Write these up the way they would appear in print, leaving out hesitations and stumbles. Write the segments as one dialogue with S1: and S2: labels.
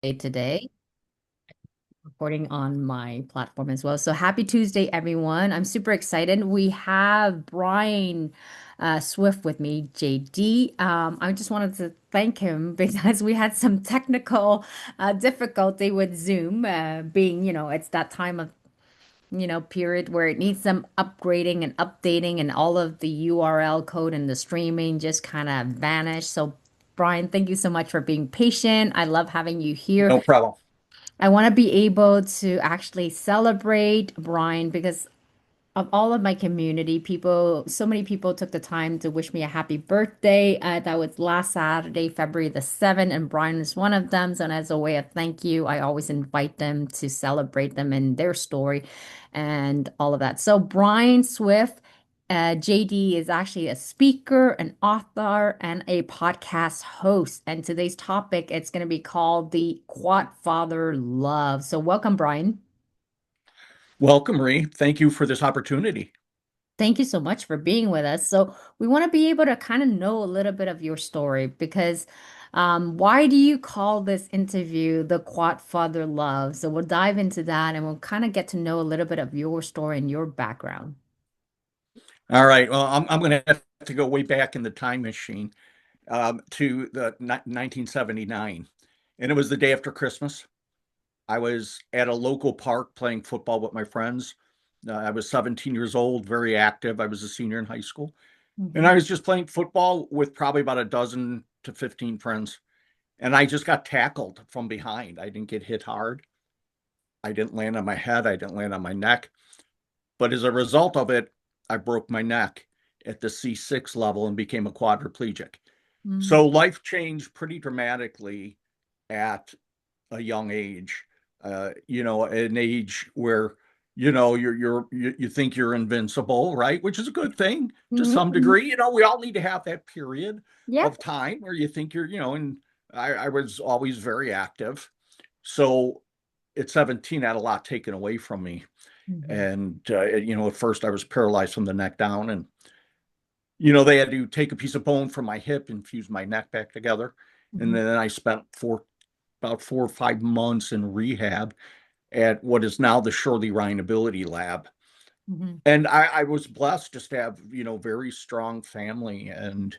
S1: today, recording on my platform as well. So happy Tuesday, everyone. I'm super excited. We have Brian Swift with me, JD. I just wanted to thank him because we had some technical difficulty with Zoom, being, it's that time of period where it needs some upgrading and updating, and all of the URL code and the streaming just kind of vanished. So, Brian, thank you so much for being patient. I love having you here.
S2: No problem.
S1: I want to be able to actually celebrate Brian because of all of my community, people, so many people took the time to wish me a happy birthday. That was last Saturday, February the 7th, and Brian is one of them. So, and as a way of thank you, I always invite them to celebrate them and their story and all of that. So, Brian Swift, JD is actually a speaker, an author, and a podcast host. And today's topic, it's going to be called the Quadfather Love. So, welcome, Brian.
S2: Welcome, Marie. Thank you for this opportunity.
S1: Thank you so much for being with us. So, we want to be able to kind of know a little bit of your story because why do you call this interview the Quad Father Love? So, we'll dive into that and we'll kind of get to know a little bit of your story and your background.
S2: All right. Well, I'm going to have to go way back in the time machine to the 1979. And it was the day after Christmas. I was at a local park playing football with my friends. I was 17 years old, very active. I was a senior in high school. And
S1: Hmm.
S2: I was just playing football with probably about a dozen to 15 friends. And I just got tackled from behind. I didn't get hit hard. I didn't land on my head. I didn't land on my neck. But as a result of it, I broke my neck at the C6 level and became a quadriplegic.
S1: Mm.
S2: So life changed pretty dramatically at a young age. An age where you think you're invincible, right? Which is a good thing to some
S1: Mhm.
S2: degree. We all need to have that period of
S1: Yep.
S2: time where you think and I was always very active. So at 17, I had a lot taken away from me.
S1: Hmm.
S2: And, at first I was paralyzed from the neck down. And, they had to take a piece of bone from my hip and fuse my neck back together. And
S1: Hmm.
S2: then I spent about 4 or 5 months in rehab at what is now the Shirley Ryan Ability Lab.
S1: Hmm.
S2: And I was blessed just to have, very strong family and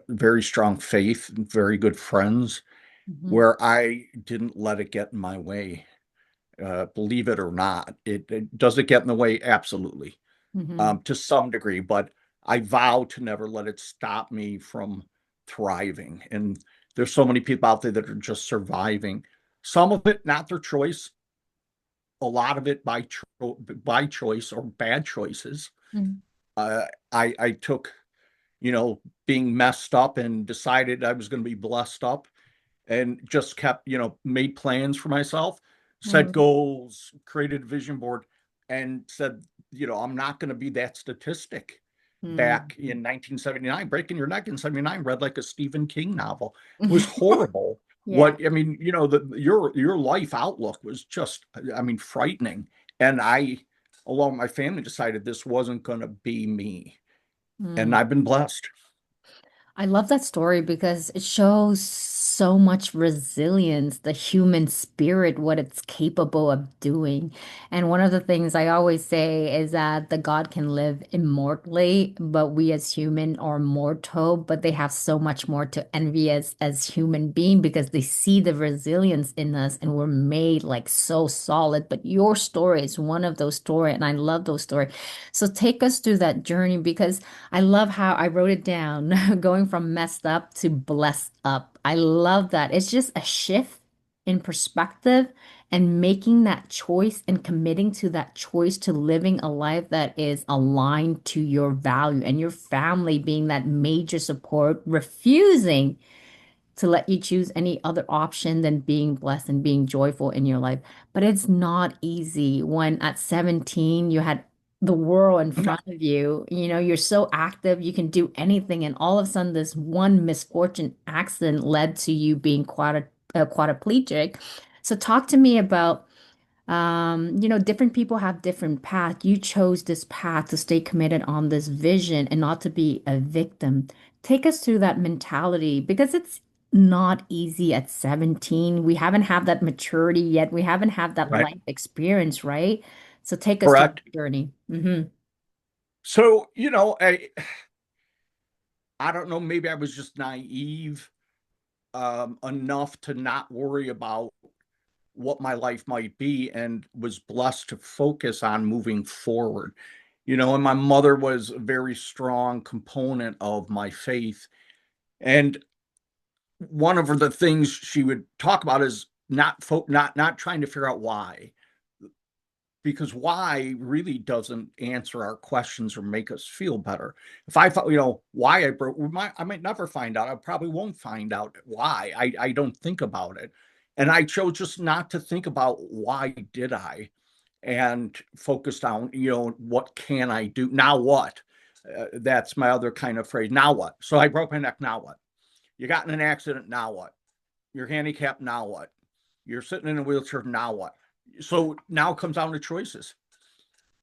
S2: very strong faith and very good friends
S1: Hmm.
S2: where I didn't let it get in my way. Believe it or not, does it get in the way? Absolutely,
S1: Hmm.
S2: to some degree, but I vow to never let it stop me from thriving. And there's so many people out there that are just surviving. Some of it not their choice, a lot of it by choice or bad choices.
S1: Hmm.
S2: I took, being messed up and decided I was going to be blessed up and just kept, made plans for myself, set
S1: Hmm.
S2: goals, created a vision board, and said, I'm not going to be that statistic. Back in 1979, breaking your neck in 79 read like a Stephen King novel. It was horrible.
S1: Yeah.
S2: What I mean, your life outlook was just, I mean, frightening. And along with my family, decided this wasn't going to be me. And
S1: Mm.
S2: I've been blessed.
S1: I love that story because it shows so much resilience, the human spirit, what it's capable of doing. And one of the things I always say is that the God can live immortally, but we as human are mortal, but they have so much more to envy us as human being because they see the resilience in us and we're made like so solid. But your story is one of those stories, and I love those stories. So take us through that journey because I love how I wrote it down, going from messed up to blessed up. I love that. It's just a shift in perspective and making that choice and committing to that choice to living a life that is aligned to your value and your family being that major support, refusing to let you choose any other option than being blessed and being joyful in your life. But it's not easy when at 17 you had the world in
S2: No,
S1: front of you. You know, you're so active, you can do anything, and all of a sudden this one misfortune accident led to you being quadriplegic. So talk to me about different people have different paths. You chose this path to stay committed on this vision and not to be a victim. Take us through that mentality because not easy at 17. We haven't had that maturity yet. We haven't had that
S2: Right.
S1: life experience, right? So take us through
S2: Correct.
S1: the journey. Hmm.
S2: So, I don't know, maybe I was just naive enough to not worry about what my life might be and was blessed to focus on moving forward. And my mother was a very strong component of my faith. And one of the things she would talk about is not trying to figure out why, because why really doesn't answer our questions or make us feel better. If I thought, why I broke, I might never find out. I probably won't find out why. I don't think about it. And I chose just not to think about why did I and focused on, what can I do? Now what? That's my other kind of phrase. Now what? So I broke my neck. Now what? You got in an accident. Now what? You're handicapped. Now what? You're sitting in a wheelchair. Now what? So now comes down to choices,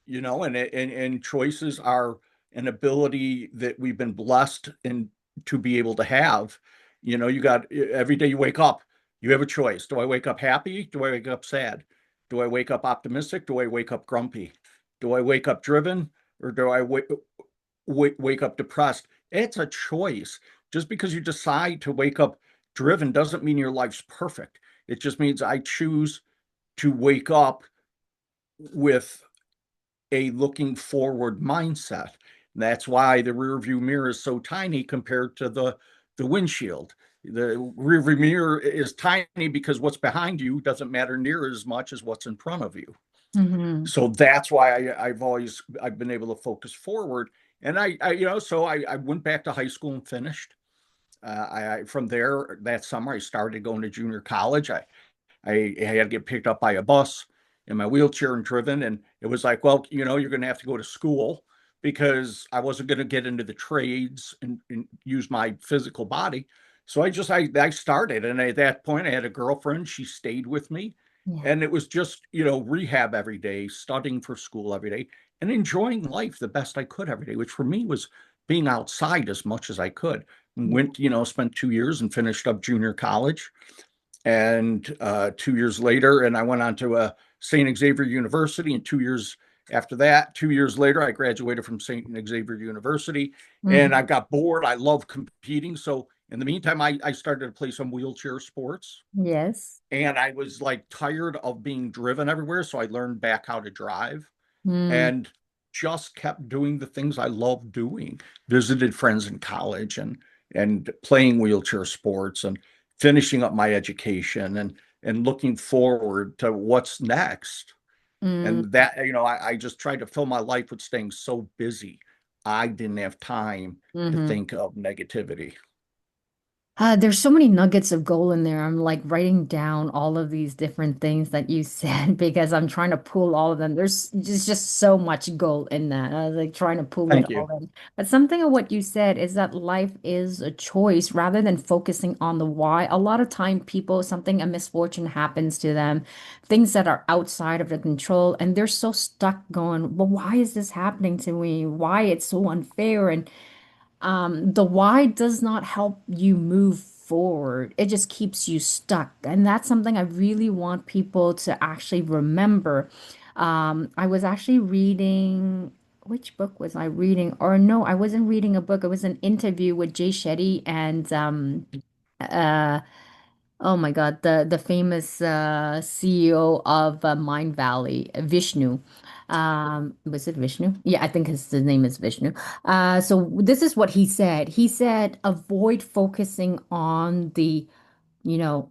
S2: and choices are an ability that we've been blessed and to be able to have. You got every day you wake up, you have a choice. Do I wake up happy? Do I wake up sad? Do I wake up optimistic? Do I wake up grumpy? Do I wake up driven, or do I wake up depressed? It's a choice. Just because you decide to wake up driven doesn't mean your life's perfect. It just means I choose to wake up with a looking forward mindset. And that's why the rear view mirror is so tiny compared to the windshield. The rear view mirror is tiny because what's behind you doesn't matter near as much as what's in front of you.
S1: Hmm.
S2: So that's why I've been able to focus forward. And I went back to high school and finished. From there that summer I started going to junior college. I had to get picked up by a bus in my wheelchair and driven. And it was like, well, you're going to have to go to school because I wasn't going to get into the trades and use my physical body. So I started. And at that point, I had a girlfriend. She stayed with me.
S1: Yeah.
S2: And it was just, rehab every day, studying for school every day, and enjoying life the best I could every day, which for me was being outside as much as I could. Went, spent 2 years and finished up junior college, and 2 years later, and I went on to St. Xavier University. And 2 years after that, 2 years later, I graduated from St. Xavier University, and I
S1: Hmm.
S2: got bored. I love competing. So in the meantime, I started to play some wheelchair sports,
S1: Yes.
S2: and I was like tired of being driven everywhere. So I learned back how to drive
S1: Mm.
S2: and just kept doing the things I love doing. Visited friends in college and playing wheelchair sports and finishing up my education and looking forward to what's next.
S1: Mm.
S2: And that, I just tried to fill my life with staying so busy. I didn't have time to
S1: Hmm.
S2: think of negativity.
S1: There's so many nuggets of gold in there. I'm like writing down all of these different things that you said because I'm trying to pull all of them. There's just so much gold in that. I was like trying to pull it
S2: Thank
S1: all
S2: you.
S1: in. But something of what you said is that life is a choice rather than focusing on the why. A lot of time people, a misfortune happens to them, things that are outside of their control, and they're so stuck going, well, why is this happening to me? Why it's so unfair? And the why does not help you move forward. It just keeps you stuck. And that's something I really want people to actually remember. I was actually reading, which book was I reading? Or no, I wasn't reading a book. It was an interview with Jay Shetty and uh, oh my God, the famous CEO of Mind Valley, Vishnu. Was it Vishnu? Yeah, I think his name is Vishnu. So this is what he said. He said, avoid focusing on the, you know,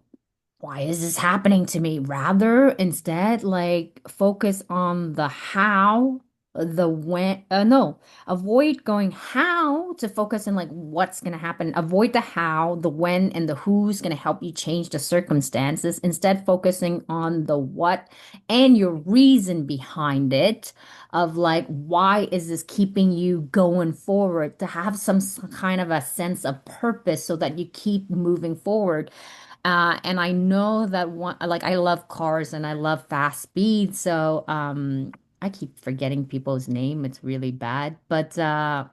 S1: why is this happening to me? Rather, instead, like focus on the how, the when, no, avoid going how to focus on like what's going to happen. Avoid the how, the when, and the who's going to help you change the circumstances. Instead, focusing on the what and your reason behind it of like, why is this keeping you going forward to have some kind of a sense of purpose so that you keep moving forward. And I know that one, like I love cars and I love fast speed, so I keep forgetting people's name. It's really bad. But a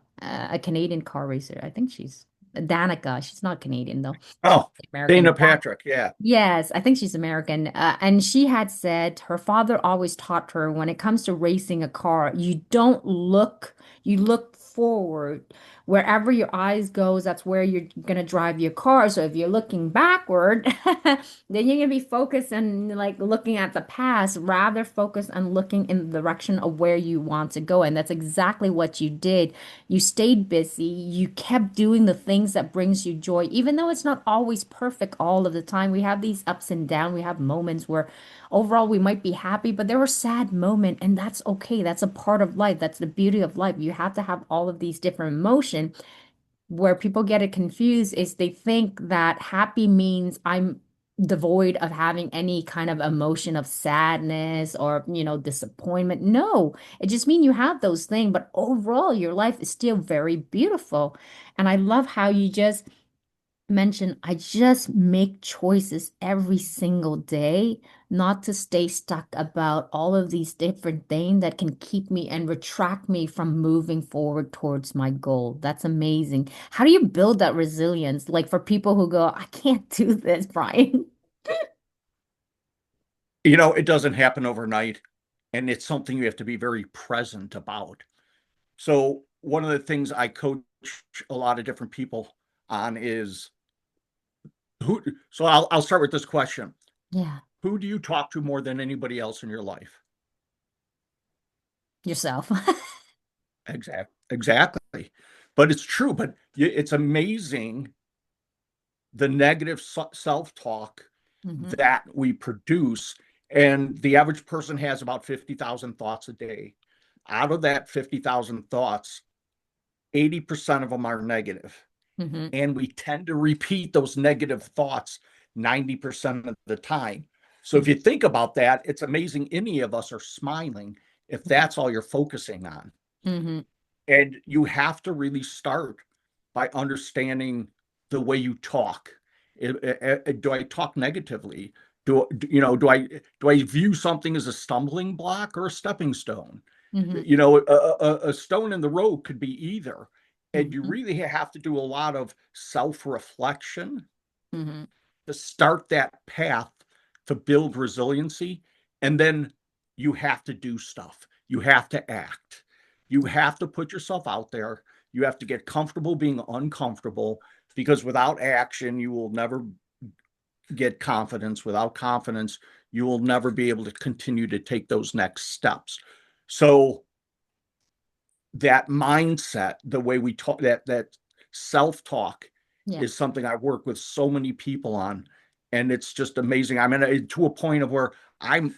S1: Canadian car racer, I think she's. Danica. She's not Canadian though. She's
S2: Oh,
S1: American.
S2: Dana Patrick. Yeah.
S1: Yes, I think she's American. And she had said her father always taught her when it comes to racing a car, you don't look, you look forward. Wherever your eyes goes, that's where you're gonna drive your car. So if you're looking backward, then you're gonna be focused on like looking at the past, rather focus on looking in the direction of where you want to go. And that's exactly what you did. You stayed busy. You kept doing the things that brings you joy, even though it's not always perfect all of the time. We have these ups and downs. We have moments where overall we might be happy, but there were sad moments, and that's okay. That's a part of life. That's the beauty of life. You have to have all of these different emotions. Where people get it confused is they think that happy means I'm devoid of having any kind of emotion of sadness or, disappointment. No, it just means you have those things, but overall, your life is still very beautiful. And I love how you just mentioned, I just make choices every single day, not to stay stuck about all of these different things that can keep me and retract me from moving forward towards my goal. That's amazing. How do you build that resilience? Like for people who go, I can't do this, Brian.
S2: It doesn't happen overnight, and it's something you have to be very present about. So, one of the things I coach a lot of different people on is who. So, I'll start with this question.
S1: Yeah,
S2: Who do you talk to more than anybody else in your life?
S1: yourself.
S2: Exactly. But it's true. But it's amazing the negative self-talk
S1: Hmm.
S2: that we produce. And the average person has about 50,000 thoughts a day. Out of that 50,000 thoughts, 80% of them are negative.
S1: Hmm.
S2: And we tend to repeat those negative thoughts 90% of the time. So if
S1: Hmm.
S2: you think about that, it's amazing any of us are smiling if that's all you're focusing on.
S1: Hmm.
S2: And you have to really start by understanding the way you talk. Do I talk negatively? Do I view something as a stumbling block or a stepping stone?
S1: Hmm.
S2: A stone in the road could be either. And you
S1: Hmm.
S2: really have to do a lot of self-reflection
S1: Hmm.
S2: to start that path to build resiliency. And then you have to do stuff. You have to act. You have to put yourself out there. You have to get comfortable being uncomfortable because without action, you will never get confidence. Without confidence, you will never be able to continue to take those next steps. So that mindset, the way we talk, that self-talk
S1: Yeah.
S2: is something I work with so many people on. And it's just amazing. I mean, to a point of where I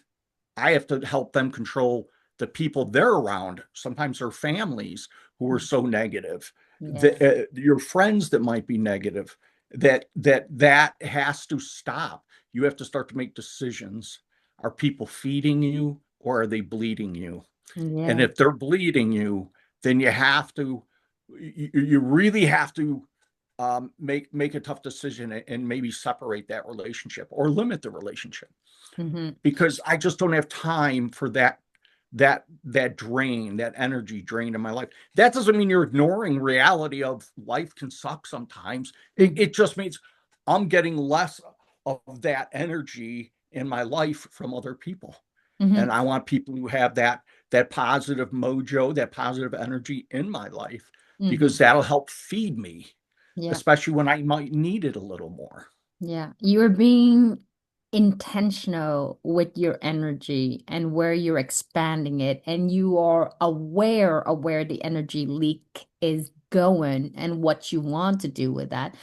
S2: have to help them control the people they're around, sometimes their families who are so negative,
S1: Yeah.
S2: your friends that might be negative, that has to stop. You have to start to make decisions. Are people feeding you or are they bleeding you? And
S1: Yeah.
S2: if they're bleeding you, then you really have to make a tough decision and maybe separate that relationship or limit the relationship
S1: Hmm.
S2: because I just don't have time for that energy drain in my life. That doesn't mean you're ignoring reality of life can suck sometimes. It just means I'm getting less of that energy in my life from other people.
S1: Hmm.
S2: And I want people who have that positive mojo, that positive energy in my life, because
S1: Hmm.
S2: that'll help feed me,
S1: Yeah.
S2: especially when I might need it a little more.
S1: Yeah, you're being intentional with your energy and where you're expanding it, and you are aware of where the energy leak is going and what you want to do with that.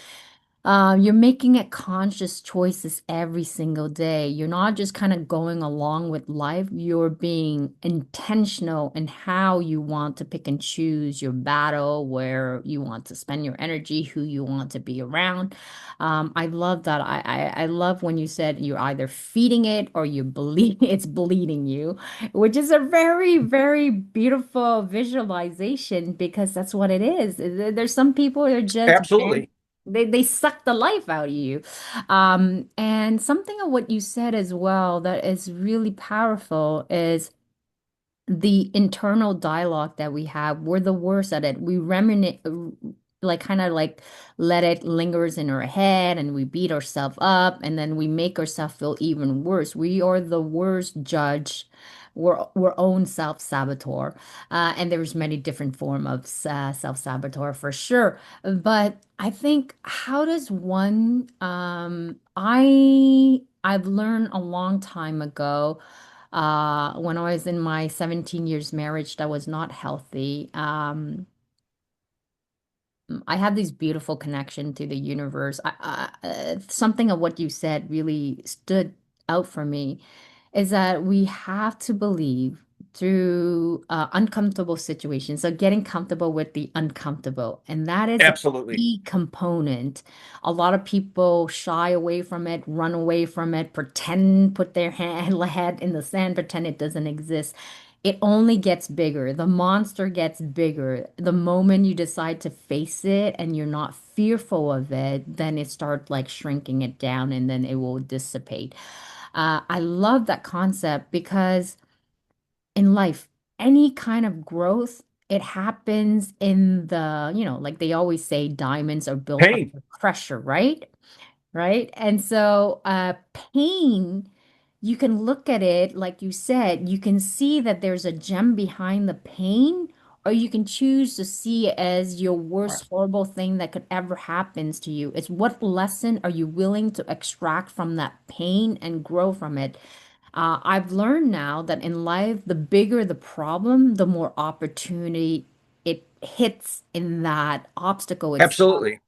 S1: You're making it conscious choices every single day. You're not just kind of going along with life. You're being intentional in how you want to pick and choose your battle, where you want to spend your energy, who you want to be around. I love that. I love when you said you're either feeding it or you bleed, it's bleeding you, which is a very, very beautiful visualization because that's what it is. There's some people that are just
S2: Absolutely.
S1: they suck the life out of you. And something of what you said as well that is really powerful is the internal dialogue that we have. We're the worst at it. We ruminate, like kind of like let it lingers in our head and we beat ourselves up and then we make ourselves feel even worse. We are the worst judge. We're own self-saboteur. And there's many different form of self-saboteur for sure. But I think how does one I've learned a long time ago when I was in my 17 years marriage that was not healthy. I have this beautiful connection to the universe. Something of what you said really stood out for me is that we have to believe through uncomfortable situations. So getting comfortable with the uncomfortable, and that is a
S2: Absolutely.
S1: key component. A lot of people shy away from it, run away from it, pretend, put their head in the sand, pretend it doesn't exist. It only gets bigger. The monster gets bigger. The moment you decide to face it and you're not fearful of it, then it starts like shrinking it down and then it will dissipate. I love that concept because in life, any kind of growth, it happens in like they always say, diamonds are built
S2: Pain.
S1: under pressure, right? Right? And so, pain, you can look at it, like you said, you can see that there's a gem behind the pain, or you can choose to see it as your worst horrible thing that could ever happens to you. It's what lesson are you willing to extract from that pain and grow from it? I've learned now that in life, the bigger the problem, the more opportunity it hits in that obstacle itself.
S2: Absolutely.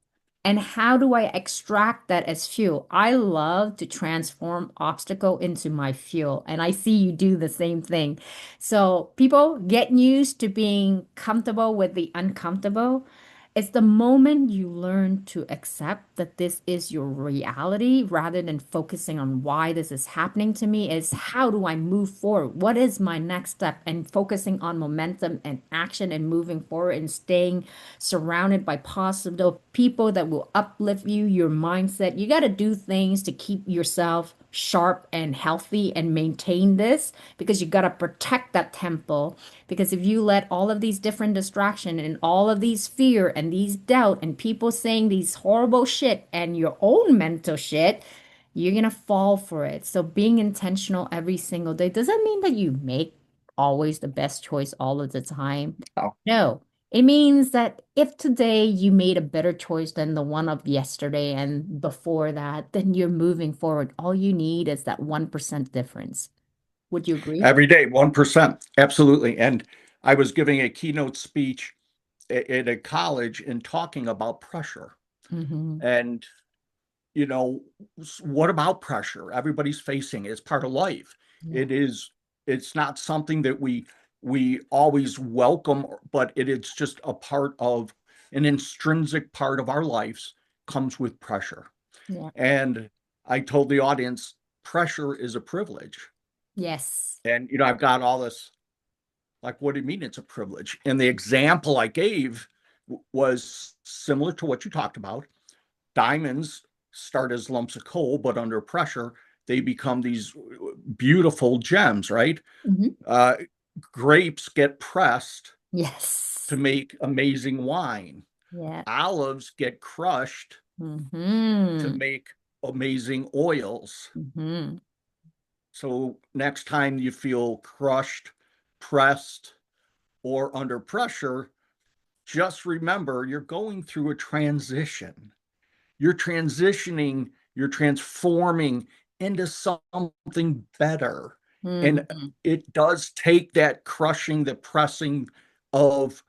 S1: And how do I extract that as fuel? I love to transform obstacle into my fuel. And I see you do the same thing. So people get used to being comfortable with the uncomfortable. It's the moment you learn to accept that this is your reality rather than focusing on why this is happening to me, is how do I move forward? What is my next step? And focusing on momentum and action and moving forward and staying surrounded by positive people that will uplift you, your mindset. You got to do things to keep yourself sharp and healthy and maintain this because you got to protect that temple. Because if you let all of these different distraction and all of these fear and these doubt and people saying these horrible shit and your own mental shit, you're gonna fall for it. So being intentional every single day doesn't mean that you make always the best choice all of the time.
S2: Oh,
S1: No, it means that if today you made a better choice than the one of yesterday and before that, then you're moving forward. All you need is that 1% difference. Would you agree?
S2: every day, 1%. Absolutely. And I was giving a keynote speech at a college and talking about pressure.
S1: Mm-hmm.
S2: And, you know, what about pressure? Everybody's facing it. It's part of life.
S1: Yeah.
S2: It is, it's not something that we always welcome, but it is just a part of an intrinsic part of our lives comes with pressure.
S1: Yeah.
S2: And I told the audience, pressure is a privilege.
S1: Yes.
S2: And, I've got all this, like, what do you mean it's a privilege? And the example I gave was similar to what you talked about. Diamonds start as lumps of coal, but under pressure, they become these beautiful gems, right?
S1: Hmm.
S2: Uh, Grapes get pressed to
S1: Yes.
S2: make amazing wine.
S1: Yeah.
S2: Olives get crushed to
S1: Mm-hmm.
S2: make amazing oils.
S1: Mm-hmm.
S2: So next time you feel crushed, pressed, or under pressure, just remember you're going through a transition. You're transitioning, you're transforming into something better. And
S1: Mm-hmm.
S2: it does take that crushing, the pressing of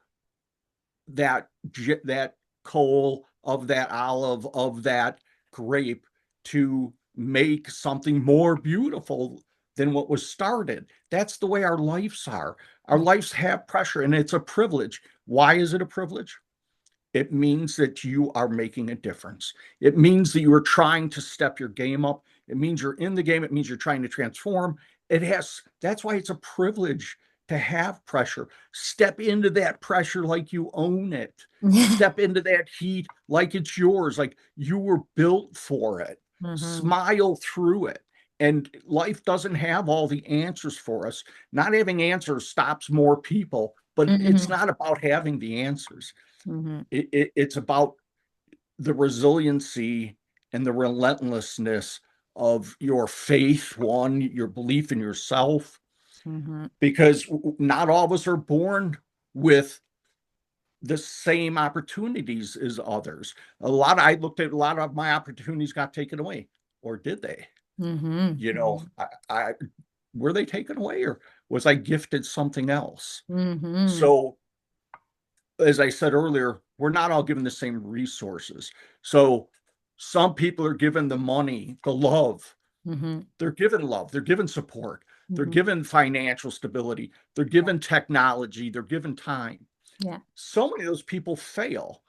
S2: that coal, of that olive, of that grape to make something more beautiful than what was started. That's the way our lives are. Our
S1: Yeah.
S2: lives have pressure and it's a privilege. Why is it a privilege? It means that you are making a difference. It means that you are trying to step your game up. It means you're in the game. It means you're trying to transform. That's why it's a privilege to have pressure. Step into that pressure like you own it. Step into that heat like it's yours, like you were built for it.
S1: Mm-hmm.
S2: Smile through it. And life doesn't have all the answers for us. Not having answers stops more people, but it's
S1: Mm-hmm.
S2: not about having the answers.
S1: Hmm.
S2: It's about the resiliency and the relentlessness of your faith, one, your belief in yourself,
S1: Hmm.
S2: because not all of us are born with the same opportunities as others. I looked at a lot of my opportunities got taken away, or did they?
S1: Hmm.
S2: You know, I were they taken away, or was I gifted something else?
S1: Hmm.
S2: So, as I said earlier, we're not all given the same resources. So, some people are given the money, the love.
S1: Hmm.
S2: They're given love, they're given support, they're
S1: Hmm.
S2: given financial stability, they're
S1: Yeah.
S2: given technology, they're given time.
S1: Yeah.
S2: So many of those people fail,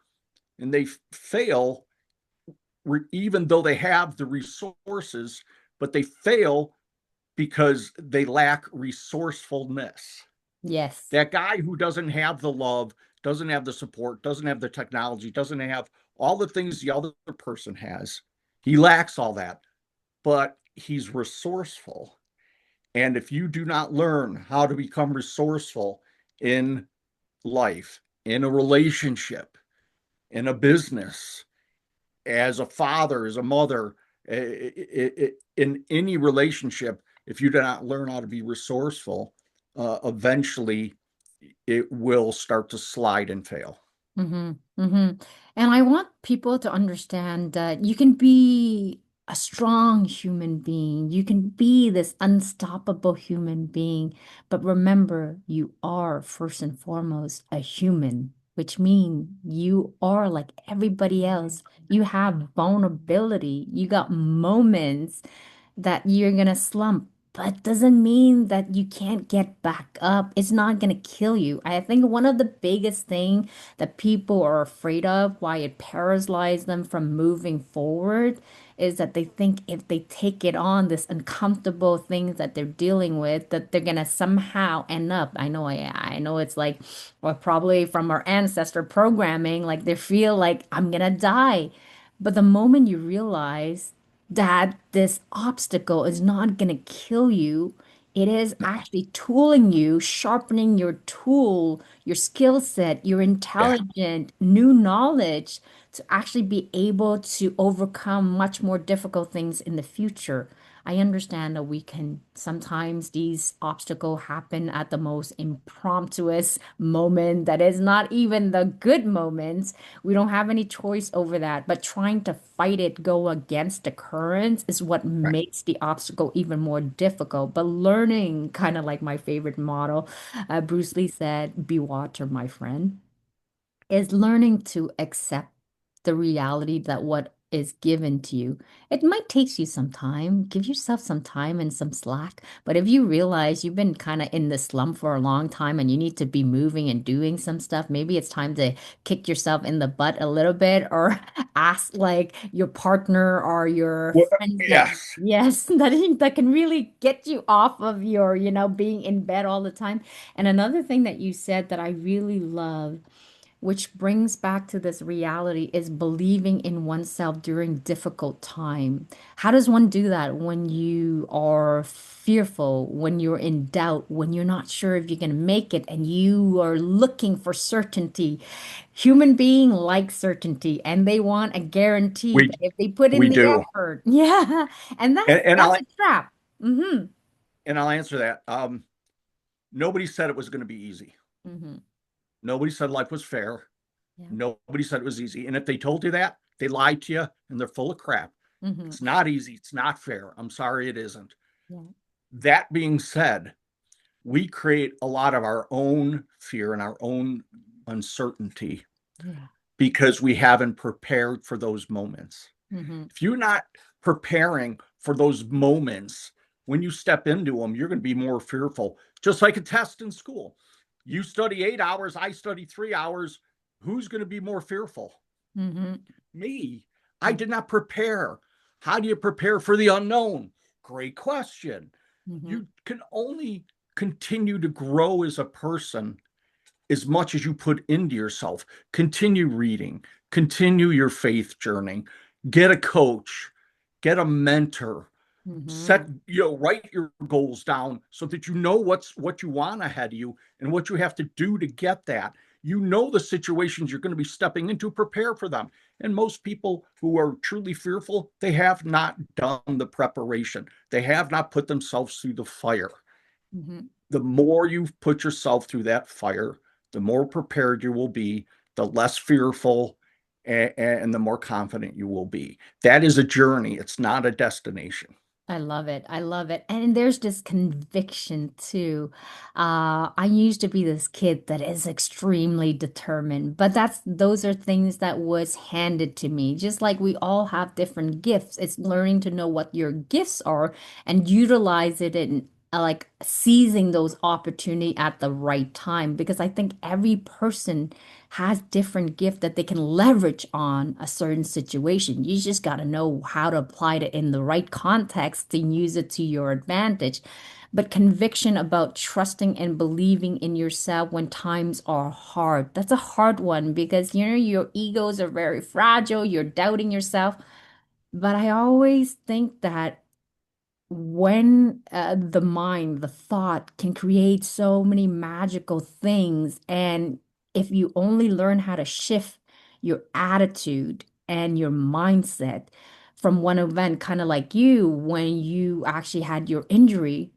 S2: and they fail even though they have the resources, but they fail because they lack resourcefulness.
S1: Yes.
S2: That guy who doesn't have the love, doesn't have the support, doesn't have the technology, doesn't have all the things the other person has, he lacks all that, but he's resourceful. And if you do not learn how to become resourceful in life, in a relationship, in a business, as a father, as a mother, in any relationship, if you do not learn how to be resourceful, eventually it will start to slide and fail.
S1: Hmm. Hmm. And I want people to understand that you can be a strong human being. You can be this unstoppable human being. But remember, you are first and foremost a human, which means you are like everybody else. You have vulnerability. You got moments that you're gonna slump, but doesn't mean that you can't get back up. It's not gonna kill you. I think one of the biggest thing that people are afraid of, why it paralyzes them from moving forward, is that they think if they take it on, this uncomfortable things that they're dealing with, that they're gonna somehow end up. I know it's like, or probably from our ancestor programming, like they feel like I'm gonna die. But the moment you realize that this obstacle is not going to kill you, it is
S2: No.
S1: actually tooling you, sharpening your tool, your skill set, your
S2: Yeah.
S1: intelligent new knowledge to actually be able to overcome much more difficult things in the future. I understand that we can sometimes these obstacles happen at the most impromptuous moment that is not even the good moments. We don't have any choice over that, but trying to fight it, go against the currents is what
S2: Right.
S1: makes the obstacle even more difficult. But learning, kind of like my favorite model, Bruce Lee said, be water, my friend, is learning to accept the reality that what is given to you. It might take you some time. Give yourself some time and some slack. But if you realize you've been kind of in the slump for a long time and you need to be moving and doing some stuff, maybe it's time to kick yourself in the butt a little bit or ask like your partner or your
S2: Well,
S1: friends that
S2: yes.
S1: yes, that can really get you off of your, being in bed all the time. And another thing that you said that I really love, which brings back to this reality, is believing in oneself during difficult time. How does one do that when you are fearful, when you're in doubt, when you're not sure if you're going to make it and you are looking for certainty? Human being like certainty and they want a guarantee
S2: We
S1: that if they put in
S2: we
S1: the
S2: do.
S1: effort. Yeah. And
S2: And, and
S1: that's
S2: I'll
S1: a trap. Mm-hmm.
S2: and I'll answer that. Nobody said it was going to be easy.
S1: Mm-hmm.
S2: Nobody said life was fair.
S1: Yeah.
S2: Nobody said it was easy. And if they told you that, they lied to you and they're full of crap.
S1: Mm-hmm.
S2: It's not easy. It's not fair. I'm sorry it isn't.
S1: Yeah.
S2: That being said, we create a lot of our own fear and our own uncertainty
S1: Yeah.
S2: because we haven't prepared for those moments.
S1: Mm-hmm.
S2: If you're not preparing for those moments, when you step into them, you're going to be more fearful. Just like a test in school. You study 8 hours, I study 3 hours. Who's going to be more fearful?
S1: Mm-hmm.
S2: Me. I did not prepare. How do you prepare for the unknown? Great question.
S1: Mm-hmm.
S2: You can only continue to grow as a person as much as you put into yourself. Continue reading, continue your faith journey, get a coach, get a mentor,
S1: Mm-hmm.
S2: set, write your goals down so that you know what you want ahead of you and what you have to do to get that. You know the situations you're going to be stepping into, prepare for them. And most people who are truly fearful, they have not done the preparation. They have not put themselves through the fire.
S1: Mhm.
S2: The more you put yourself through that fire, the more prepared you will be, the less fearful, and the more confident you will be. That is a journey, it's not a destination.
S1: I love it. I love it. And there's this conviction too. I used to be this kid that is extremely determined, but those are things that was handed to me. Just like we all have different gifts. It's learning to know what your gifts are and utilize it and like seizing those opportunity at the right time. Because I think every person has different gift that they can leverage on a certain situation. You just got to know how to apply it in the right context and use it to your advantage. But conviction about trusting and believing in yourself when times are hard, that's a hard one because your egos are very fragile, you're doubting yourself. But I always think that when the mind, the thought can create so many magical things. And if you only learn how to shift your attitude and your mindset from one event, kind of like you, when you actually had your injury,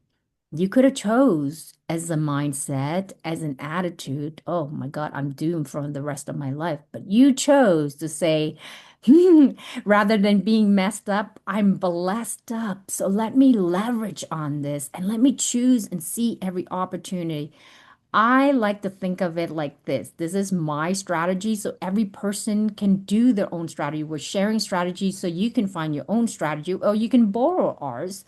S1: you could have chose as a mindset, as an attitude, oh my God, I'm doomed for the rest of my life. But you chose to say, rather than being messed up, I'm blessed up. So let me leverage on this and let me choose and see every opportunity. I like to think of it like this. This is my strategy. So every person can do their own strategy. We're sharing strategies so you can find your own strategy or you can borrow ours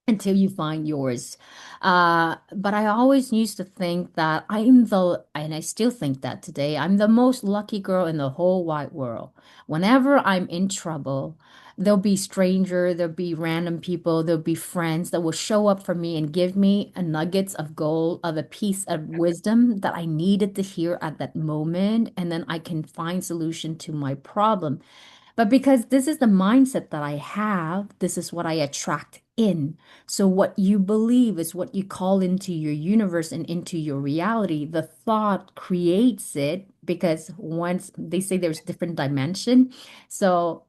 S1: until you find yours. But I always used to think that and I still think that today, I'm the most lucky girl in the whole wide world. Whenever I'm in trouble, there'll be there'll be random people, there'll be friends that will show up for me and give me a nuggets of gold, of a piece of wisdom that I needed to hear at that moment, and then I can find solution to my problem. But because this is the mindset that I have, this is what I attract in. So, what you believe is what you call into your universe and into your reality. The thought creates it because once they say there's different dimension. So,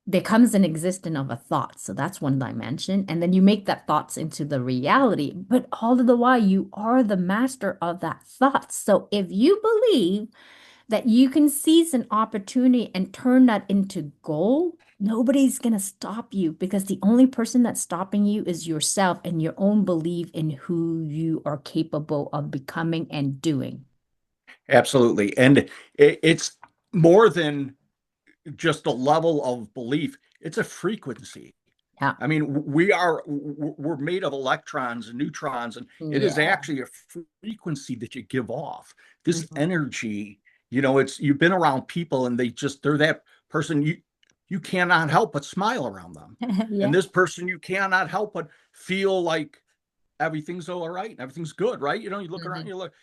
S1: there comes an existence of a thought. So, that's one dimension. And then you make that thoughts into the reality. But all of the while, you are the master of that thought. So, if you believe, that you can seize an opportunity and turn that into gold, nobody's going to stop you because the only person that's stopping you is yourself and your own belief in who you are capable of becoming and doing.
S2: Absolutely. And it's more than just a level of belief, it's a frequency.
S1: Yeah.
S2: I mean, we're made of electrons and neutrons, and it is
S1: Yeah.
S2: actually a frequency that you give off. This
S1: Mhm.
S2: energy, it's you've been around people and they're that person you cannot help but smile around them.
S1: Yeah.
S2: And this person you cannot help but feel like everything's all right and everything's good, right? You look around,
S1: Mhm.
S2: you look,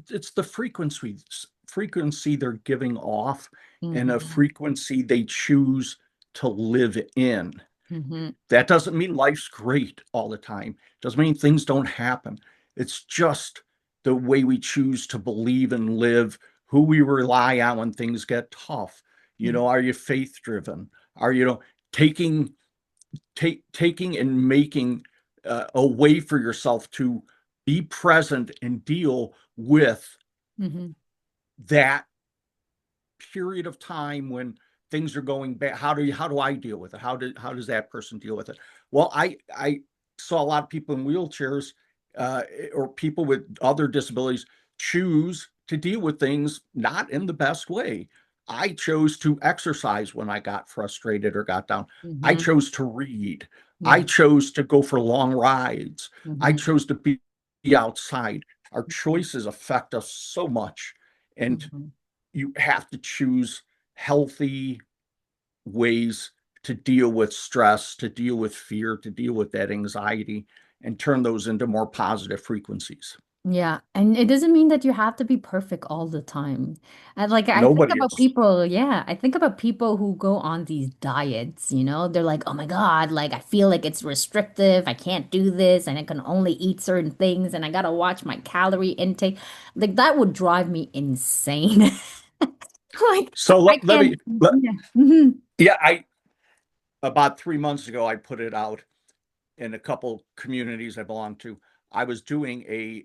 S2: it's the frequency they're giving off and a
S1: Mhm.
S2: frequency they choose to live in.
S1: Mhm.
S2: That doesn't mean life's great all the time. It doesn't mean things don't happen. It's just the way we choose to believe and live, who we rely on when things get tough.
S1: Mhm.
S2: Are you faith driven? Are taking taking and making a way for yourself to be present and deal with
S1: Mhm.
S2: that period of time when things are going bad? How do I deal with it? How does that person deal with it? Well, I saw a lot of people in wheelchairs, uh, or people with other disabilities, choose to deal with things not in the best way. I chose to exercise when I got frustrated or got down. I
S1: Mhm.
S2: chose to read. I
S1: Yeah.
S2: chose to go for long rides. I
S1: Mhm.
S2: chose to be outside. Our choices affect us so much. And
S1: Mhm.
S2: you have to choose healthy ways to deal with stress, to deal with fear, to deal with that anxiety, and turn those into more positive frequencies.
S1: Yeah, and it doesn't mean that you have to be perfect all the time. And like I think
S2: Nobody
S1: about
S2: is.
S1: people, yeah, I think about people who go on these diets, you know, they're like, "Oh my God, like I feel like it's restrictive. I can't do this and I can only eat certain things and I gotta watch my calorie intake." Like that would drive me insane. Like
S2: So
S1: I
S2: let me
S1: can't, yeah. Mhm.
S2: yeah, I about 3 months ago I put it out in a couple communities I belong to. I was doing a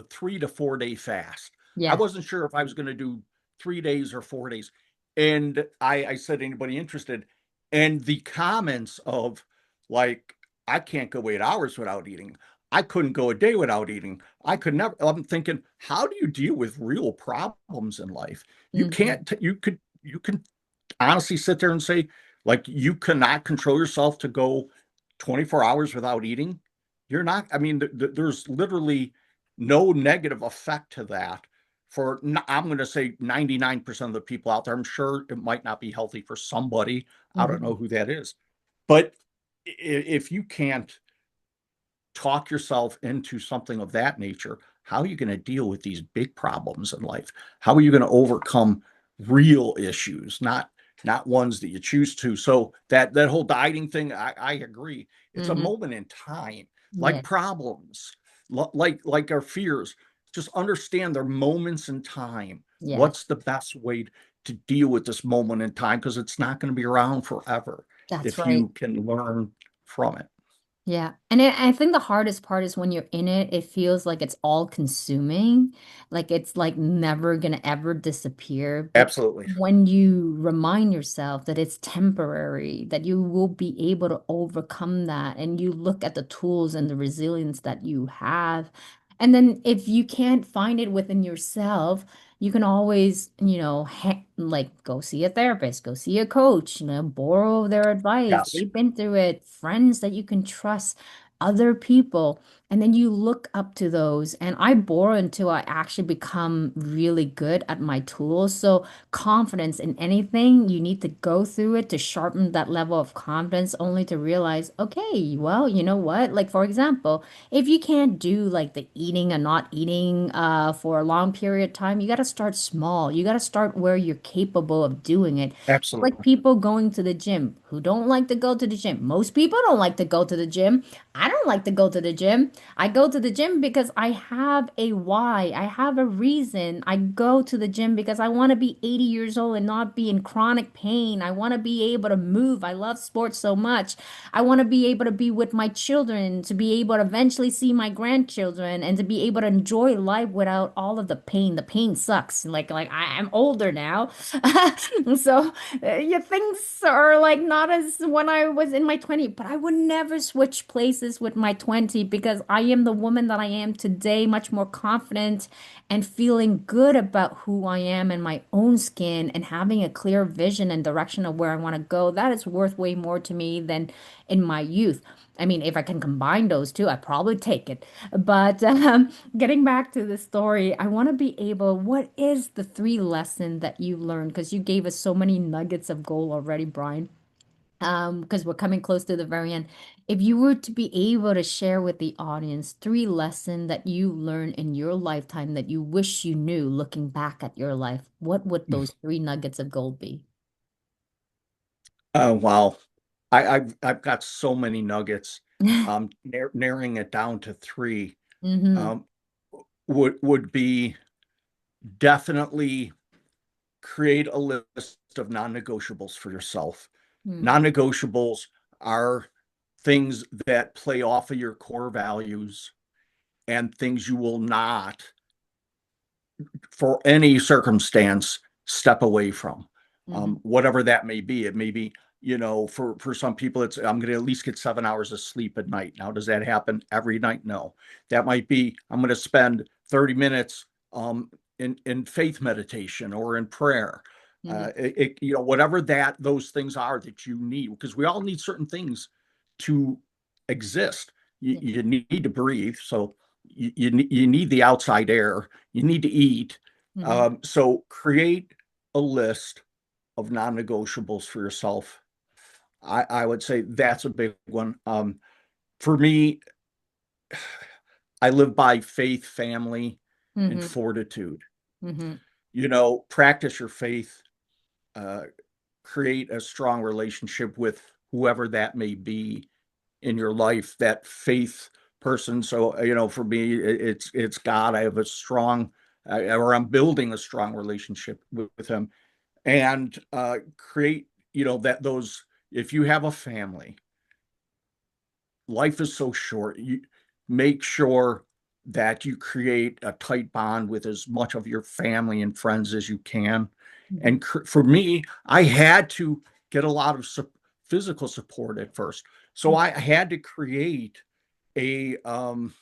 S2: 3 to 4 day fast. I
S1: Yeah.
S2: wasn't sure if I was going to do 3 days or 4 days, and I said anybody interested, and the comments of like I can't go 8 hours without eating. I couldn't go a day without eating. I could never. I'm thinking, how do you deal with real problems in life? You
S1: Hmm.
S2: can't. You can honestly sit there and say, like, you cannot control yourself to go 24 hours without eating? You're not, I mean, there's literally no negative effect to that for, I'm going to say 99% of the people out there. I'm sure it might not be healthy for somebody. I don't know
S1: Hmm.
S2: who that is. But if you can't talk yourself into something of that nature, how are you going to deal with these big problems in life? How are you going to overcome real issues, not ones that you choose to? So that whole dieting thing, I agree. It's a
S1: Hmm.
S2: moment in time, like
S1: Yeah.
S2: problems, like our fears. Just understand they're moments in time.
S1: Yeah.
S2: What's the best way to deal with this moment in time? Because it's not going to be around forever
S1: That's
S2: if
S1: right.
S2: you can learn from it.
S1: Yeah. And I think the hardest part is when you're in it, it feels like it's all consuming, like it's like never gonna ever disappear. But
S2: Absolutely.
S1: when you remind yourself that it's temporary, that you will be able to overcome that, and you look at the tools and the resilience that you have, and then if you can't find it within yourself, you can always, like go see a therapist, go see a coach, borrow their advice.
S2: Yes.
S1: They've been through it, friends that you can trust, other people. And then you look up to those. And I borrow until I actually become really good at my tools. So, confidence in anything, you need to go through it to sharpen that level of confidence, only to realize, okay, well, you know what? Like, for example, if you can't do like the eating and not eating for a long period of time, you got to start small. You got to start where you're capable of doing it. Like
S2: Absolutely.
S1: people going to the gym who don't like to go to the gym. Most people don't like to go to the gym. I don't like to go to the gym. I go to the gym because I have a why. I have a reason. I go to the gym because I want to be 80 years old and not be in chronic pain. I want to be able to move. I love sports so much. I want to be able to be with my children, to be able to eventually see my grandchildren, and to be able to enjoy life without all of the pain. The pain sucks. Like I'm older now, so yeah, things are like not as when I was in my 20. But I would never switch places with my 20 because I am the woman that I am today, much more confident and feeling good about who I am in my own skin and having a clear vision and direction of where I want to go. That is worth way more to me than in my youth. I mean, if I can combine those two, I'd probably take it. But getting back to the story, I want to be able, what is the three lesson that you learned? Because you gave us so many nuggets of gold already, Brian. Because we're coming close to the very end. If you were to be able to share with the audience three lessons that you learned in your lifetime that you wish you knew looking back at your life, what would those three nuggets of gold be?
S2: Wow. I've got so many nuggets. Narrowing it down to three
S1: Mm-hmm.
S2: um, would be definitely create a list of non-negotiables for yourself. Non-negotiables are things that play off of your core values and things you will not for any circumstance step away from,
S1: Mm-hmm.
S2: whatever that may be. It may be, for some people, it's I'm going to at least get 7 hours of sleep at night. Now, does that happen every night? No. That might be I'm going to spend 30 minutes in faith meditation or in prayer.
S1: Mm-hmm.
S2: Whatever those things are that you need, because we all need certain things to exist. You,
S1: Yeah.
S2: you need to breathe, so you need the outside air. You need to eat.
S1: Mm-hmm.
S2: So create a list of non-negotiables for yourself. I would say that's a big one. For me, I live by faith, family, and
S1: Mm-hmm.
S2: fortitude.
S1: Mm-hmm.
S2: Practice your faith, uh, create a strong relationship with whoever that may be in your life, that faith person. So, for me, it's God. I have a strong, or I'm building a strong relationship with him, and create, that those. If you have a family, life is so short. You make sure that you create a tight bond with as much of your family and friends as you can.
S1: Mm-hmm.
S2: And for me, I had to get a lot of physical support at first. So I had to create a um,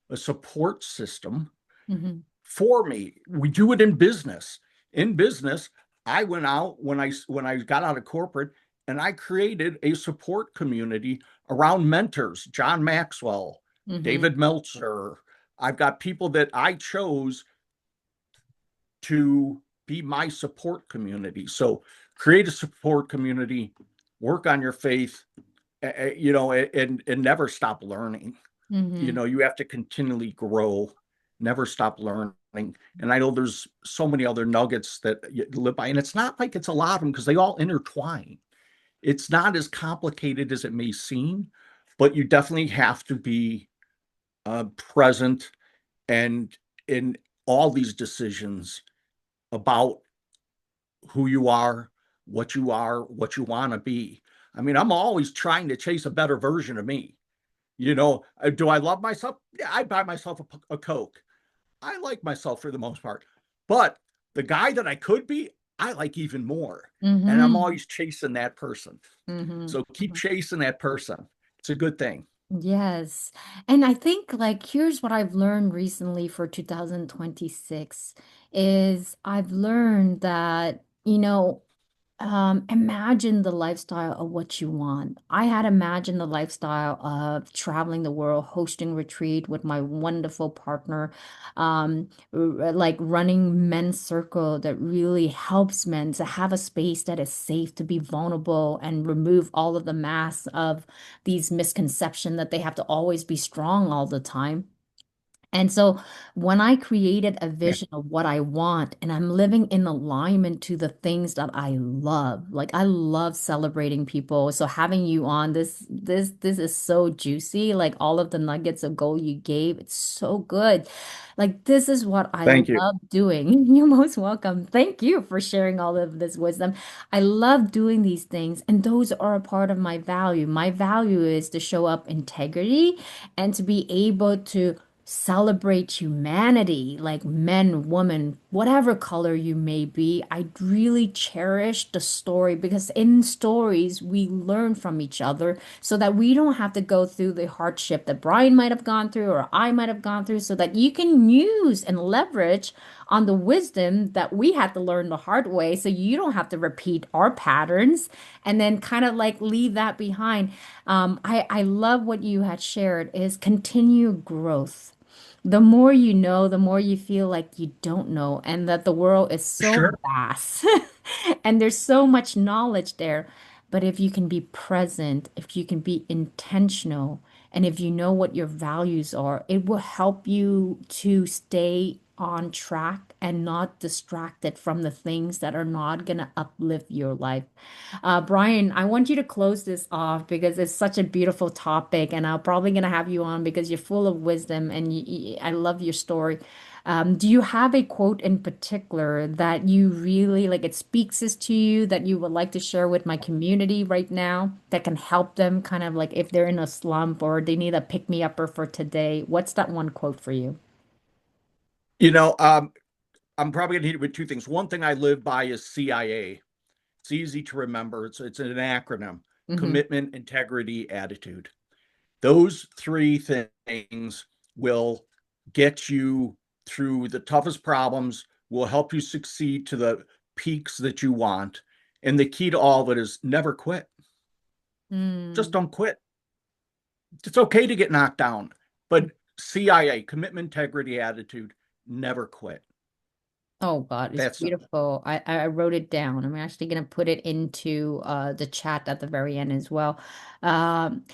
S2: a support system
S1: Mm-hmm.
S2: for me. We do it in business. In business, I went out when I got out of corporate and I created a support community around mentors, John Maxwell,
S1: Mm-hmm.
S2: David Meltzer. I've got people that I chose to be my support community. So create a support community, work on your faith, and never stop learning.
S1: Mm-hmm.
S2: You have to continually grow, never stop learning. And I know there's so many other nuggets that you live by, and it's not like it's a lot of them because they all intertwine. It's not as complicated as it may seem, but you definitely have to be present and in all these decisions about who you are, what you want to be. I mean, I'm always trying to chase a better version of me. Do I love myself? Yeah, I buy myself a Coke. I like myself for the most part. But the guy that I could be, I like even more. And I'm
S1: Mm-hmm.
S2: always chasing that person.
S1: Mm-hmm.
S2: So keep chasing that person. It's a good thing.
S1: Yes. And I think like here's what I've learned recently for 2026 is I've learned that, imagine the lifestyle of what you want. I had imagined the lifestyle of traveling the world, hosting retreat with my wonderful partner, like running men's circle that really helps men to have a space that is safe to be vulnerable and remove all of the mass of these misconceptions that they have to always be strong all the time. And so when I created a
S2: Yeah.
S1: vision of what I want and I'm living in alignment to the things that I love, like I love celebrating people. So having you on this is so juicy. Like all of the nuggets of gold you gave, it's so good. Like this is what I
S2: Thank you.
S1: love doing. You're most welcome. Thank you for sharing all of this wisdom. I love doing these things, and those are a part of my value. My value is to show up integrity and to be able to celebrate humanity, like men, women, whatever color you may be. I really cherish the story because in stories we learn from each other so that we don't have to go through the hardship that Brian might have gone through or I might have gone through, so that you can use and leverage on the wisdom that we had to learn the hard way so you don't have to repeat our patterns and then kind of like leave that behind. I love what you had shared is continue growth. The more you know, the more you feel like you don't know, and that the world is so
S2: Sure.
S1: vast and there's so much knowledge there. But if you can be present, if you can be intentional, and if you know what your values are, it will help you to stay on track and not distracted from the things that are not going to uplift your life. Brian, I want you to close this off because it's such a beautiful topic, and I'm probably going to have you on because you're full of wisdom and I love your story. Do you have a quote in particular that you really like, it speaks this to you that you would like to share with my community right now that can help them kind of like if they're in a slump or they need a pick me upper for today? What's that one quote for you?
S2: You know, um, I'm probably going to hit it with two things. One thing I live by is CIA. It's easy to remember. It's an acronym:
S1: Mm-hmm.
S2: commitment, integrity, attitude. Those three things will get you through the toughest problems, will help you succeed to the peaks that you want. And the key to all of it is never quit. Just
S1: Mm.
S2: don't quit. It's okay to get knocked down, but CIA, commitment, integrity, attitude, never quit.
S1: Oh God, it's
S2: That's
S1: beautiful. I wrote it down. I'm actually gonna put it into the chat at the very end as well. Um,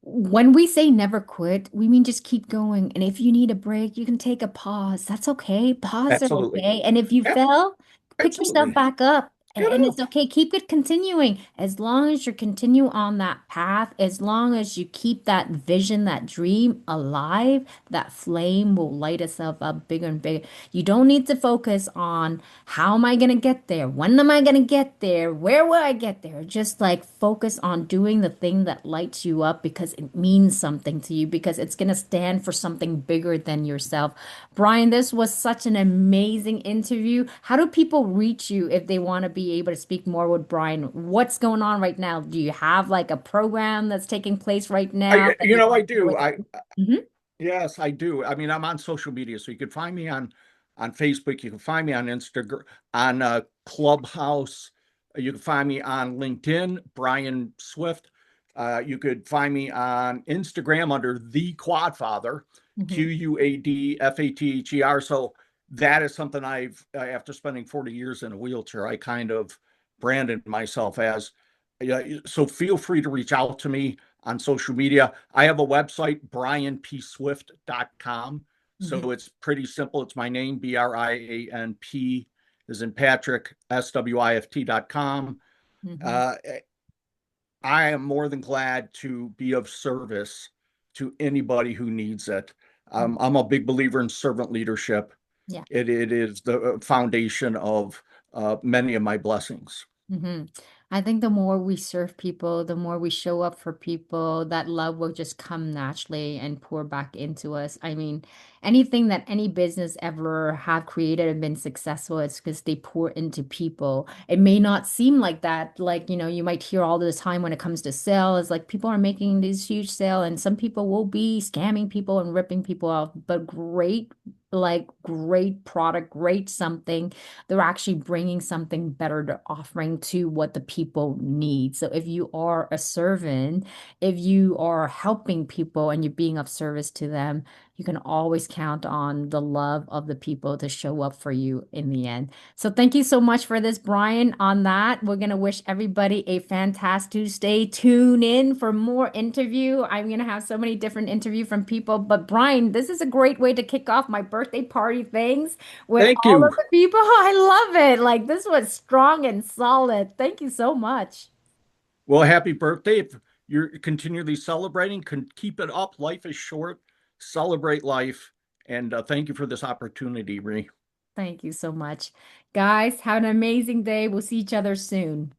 S1: When we say never quit, we mean just keep going. And if you need a break, you can take a pause. That's okay. Pause are
S2: Absolutely.
S1: okay. And if you
S2: Yep,
S1: fail, pick yourself
S2: absolutely.
S1: back up.
S2: Get
S1: And it's
S2: up.
S1: okay. Keep it continuing. As long as you continue on that path, as long as you keep that vision, that dream alive, that flame will light itself up bigger and bigger. You don't need to focus on how am I going to get there? When am I going to get there? Where will I get there? Just like focus on doing the thing that lights you up because it means something to you, because it's going to stand for something bigger than yourself. Brian, this was such an amazing interview. How do people reach you if they want to be able to speak more with Brian? What's going on right now? Do you have like a program that's taking place right now that you
S2: I
S1: want to share
S2: do.
S1: with
S2: I
S1: us? Mhm,
S2: Yes, I do. I mean, I'm on social media, so you can find me on Facebook. You can find me on Instagram, on Clubhouse. You can find me on LinkedIn, Brian Swift. You could find me on Instagram under the Quadfather,
S1: mhm,
S2: QUADFATHER. So that is something after spending 40 years in a wheelchair, I kind of branded myself as. Yeah, so feel free to reach out to me on social media. I have a website, brianpswift.com.
S1: mhm,
S2: So it's pretty simple. It's my name, BRIANP, is in Patrick, SWIFT.com.
S1: mhm,
S2: Uh, I am more than glad to be of service to anybody who needs it.
S1: mhm.
S2: I'm a big believer in servant leadership.
S1: Yeah.
S2: It is the foundation of many of my blessings.
S1: hmm I think the more we serve people, the more we show up for people, that love will just come naturally and pour back into us. I mean, anything that any business ever have created and been successful, it's because they pour into people. It may not seem like that. Like, you might hear all the time when it comes to sales, like people are making these huge sale and some people will be scamming people and ripping people off, but great product, great something, they're actually bringing something better, to offering to what the people need. So if you are a servant, if you are helping people and you're being of service to them, you can always count on the love of the people to show up for you in the end. So thank you so much for this, Brian. On that, we're going to wish everybody a fantastic Tuesday. Tune in for more interview. I'm going to have so many different interview from people, but Brian, this is a great way to kick off my birthday party things with
S2: Thank
S1: all of
S2: you.
S1: the people. I love it. Like this was strong and solid. Thank you so much.
S2: Well, happy birthday. If you're continually celebrating, can keep it up. Life is short. Celebrate life. And thank you for this opportunity, Ree.
S1: Thank you so much. Guys, have an amazing day. We'll see each other soon.